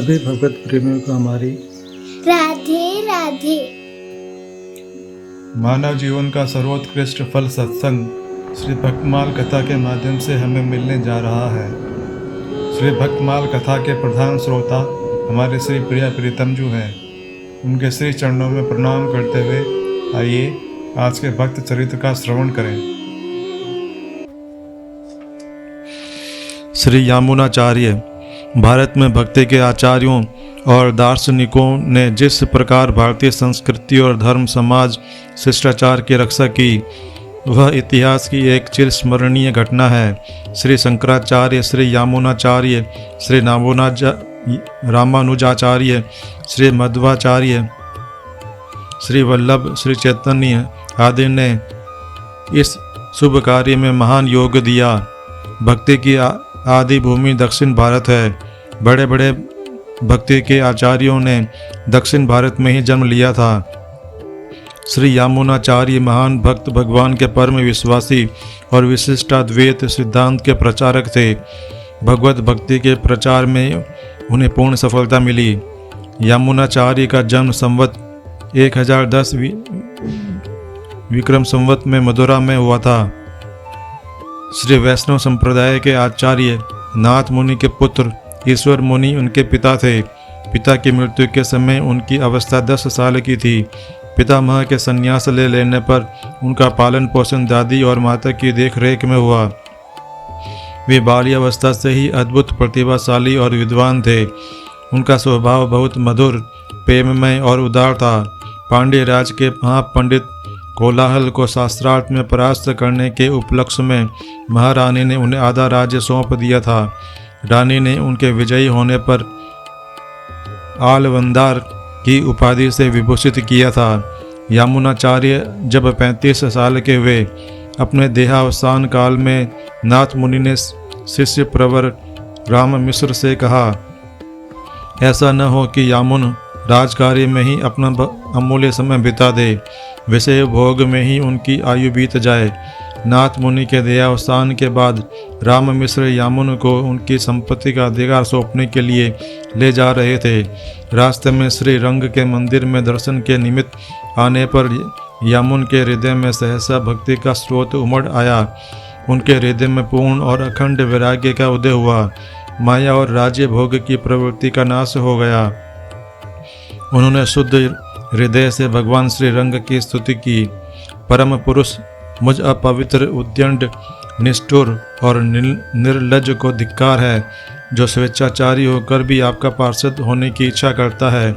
सभी भगवत प्रेमियों को हमारी राधे राधे। मानव जीवन का सर्वोत्कृष्ट फल सत्संग श्री भक्तमाल कथा के माध्यम से हमें मिलने जा रहा है। श्री भक्तमाल कथा के प्रधान श्रोता हमारे श्री प्रिया प्रीतम जी हैं। उनके श्री चरणों में प्रणाम करते हुए आइए आज के भक्त चरित्र का श्रवण करें। श्री यामुनाचार्य भारत में भक्ति के आचार्यों और दार्शनिकों ने जिस प्रकार भारतीय संस्कृति और धर्म समाज शिष्टाचार की रक्षा की, वह इतिहास की एक चिरस्मरणीय घटना है। श्री शंकराचार्य, श्री यामुनाचार्य, श्री रामानुजाचार्य, श्री मध्वाचार्य, श्री वल्लभ, श्री चैतन्य आदि ने इस शुभ कार्य में महान योग दिया। भक्ति की आदि भूमि दक्षिण भारत है। बड़े बड़े भक्ति के आचार्यों ने दक्षिण भारत में ही जन्म लिया था। श्री यामुनाचार्य महान भक्त, भगवान के परम विश्वासी और विशिष्टाद्वैत सिद्धांत के प्रचारक थे। भगवत भक्ति के प्रचार में उन्हें पूर्ण सफलता मिली। यामुनाचार्य का जन्म संवत 1010 विक्रम संवत में मथुरा में हुआ था। श्री वैष्णव संप्रदाय के आचार्य नाथ मुनि के पुत्र ईश्वर मुनि उनके पिता थे। पिता की मृत्यु के समय उनकी अवस्था 10 साल की थी। पितामह के संन्यास ले लेने पर उनका पालन पोषण दादी और माता की देखरेख में हुआ। वे बाल्यावस्था से ही अद्भुत प्रतिभाशाली और विद्वान थे। उनका स्वभाव बहुत मधुर, प्रेममय और उदार था। पांड्य राज के महापंडित कोलाहल को शास्त्रार्थ में परास्त करने के उपलक्ष्य में महारानी ने उन्हें आधा राज्य सौंप दिया था। रानी ने उनके विजयी होने पर आलवंदार की उपाधि से विभूषित किया था। यामुनाचार्य जब 35 साल के हुए, अपने देहावसान काल में नाथ मुनि ने शिष्य प्रवर राम मिश्र से कहा, ऐसा न हो कि यामुन राजकार्य में ही अपना अमूल्य समय बिता दे, विषय भोग में ही उनकी आयु बीत जाए। नाथ मुनि के देहावसान के बाद राम मिश्र यामुन को उनकी संपत्ति का अधिकार सौंपने के लिए ले जा रहे थे। रास्ते में श्री रंग के मंदिर में दर्शन के निमित्त आने पर यामुन के हृदय में सहसा भक्ति का स्रोत उमड़ आया। उनके हृदय में पूर्ण और अखंड वैराग्य का उदय हुआ। माया और राज्य भोग की प्रवृत्ति का नाश हो गया। उन्होंने शुद्ध हृदय से भगवान श्री रंग की स्तुति की। परम पुरुष, मुझ अपवित्र, उद्दंड, निष्ठुर और निर्लज्ज को धिक्कार है, जो स्वेच्छाचारी होकर भी आपका पार्षद होने की इच्छा करता है।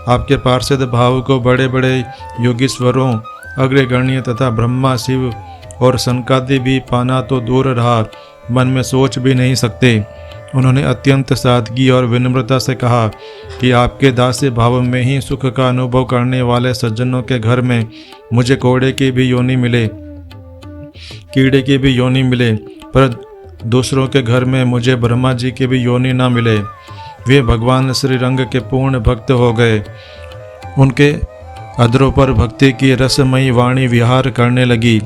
आपके पार्षद भाव को बड़े बड़े योगीश्वरों, अग्रगण्य तथा ब्रह्मा, शिव और सनकादि भी पाना तो दूर रहा, मन में सोच भी नहीं सकते। उन्होंने अत्यंत सादगी और विनम्रता से कहा कि आपके दास्य भाव में ही सुख का अनुभव करने वाले सज्जनों के घर में मुझे कीड़े की भी योनि मिले, पर दूसरों के घर में मुझे ब्रह्मा जी की भी योनि ना मिले। वे भगवान श्री रंग के पूर्ण भक्त हो गए। उनके अधरों पर भक्ति की रसमयी वाणी विहार करने लगी।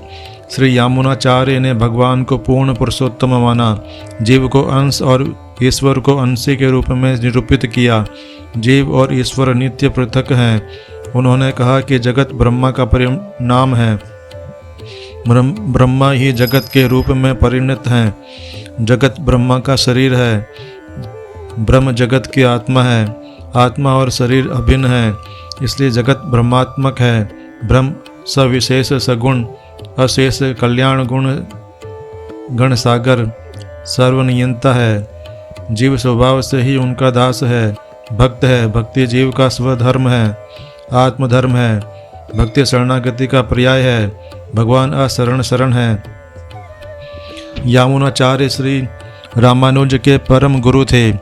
श्री यामुनाचार्य ने भगवान को पूर्ण पुरुषोत्तम माना, जीव को अंश और ईश्वर को अंशी के रूप में निरूपित किया। जीव और ईश्वर नित्य पृथक हैं। उन्होंने कहा कि जगत ब्रह्मा का परिणाम है, ब्रह्मा ही जगत के रूप में परिणत हैं। जगत ब्रह्मा का शरीर है, ब्रह्म जगत की आत्मा है। आत्मा और शरीर अभिन्न है, इसलिए जगत ब्रह्मात्मक है। ब्रह्म सविशेष सगुण अशेष कल्याण गुण गण सागर सर्वनियंता है। जीव स्वभाव से ही उनका दास है, भक्त है। भक्ति जीव का स्वधर्म है, आत्मधर्म है। भक्ति शरणागति का पर्याय है, भगवान अशरण शरण है। यामुनाचार्य श्री रामानुज के परम गुरु थे।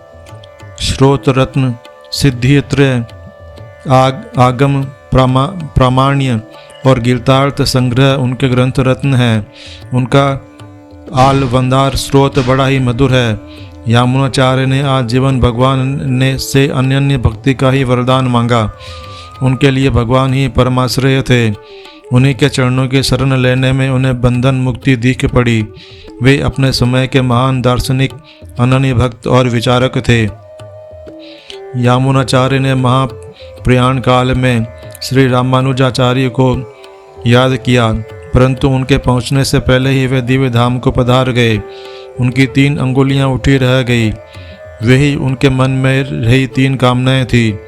श्रोत रत्न, सिद्धित्रय, आगम प्रामाण्य और गीतार्थ संग्रह उनके ग्रंथ रत्न हैं। उनका आलवंदार स्रोत बड़ा ही मधुर है। यामुनाचार्य ने आजीवन भगवान ने से अनन्य भक्ति का ही वरदान मांगा। उनके लिए भगवान ही परमाश्रय थे। उन्हीं के चरणों की शरण लेने में उन्हें बंधन मुक्ति दिख पड़ी। वे अपने समय के महान दार्शनिक, अनन्य भक्त और विचारक थे। यामुनाचार्य ने महाप्रयाण काल में श्री रामानुजाचार्य को याद किया, परंतु उनके पहुंचने से पहले ही वे दिव्य धाम को पधार गए। उनकी 3 अंगुलियां उठी रह गई। वही उनके मन में रही 3 कामनाएं थी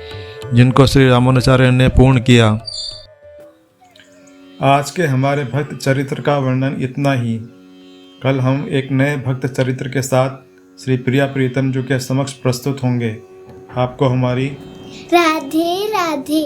जिनको श्री रामानुजाचार्य ने पूर्ण किया। आज के हमारे भक्त चरित्र का वर्णन इतना ही। कल हम एक नए भक्त चरित्र के साथ श्री प्रिया प्रीतम जी के समक्ष प्रस्तुत होंगे। आपको हमारी राधे राधे।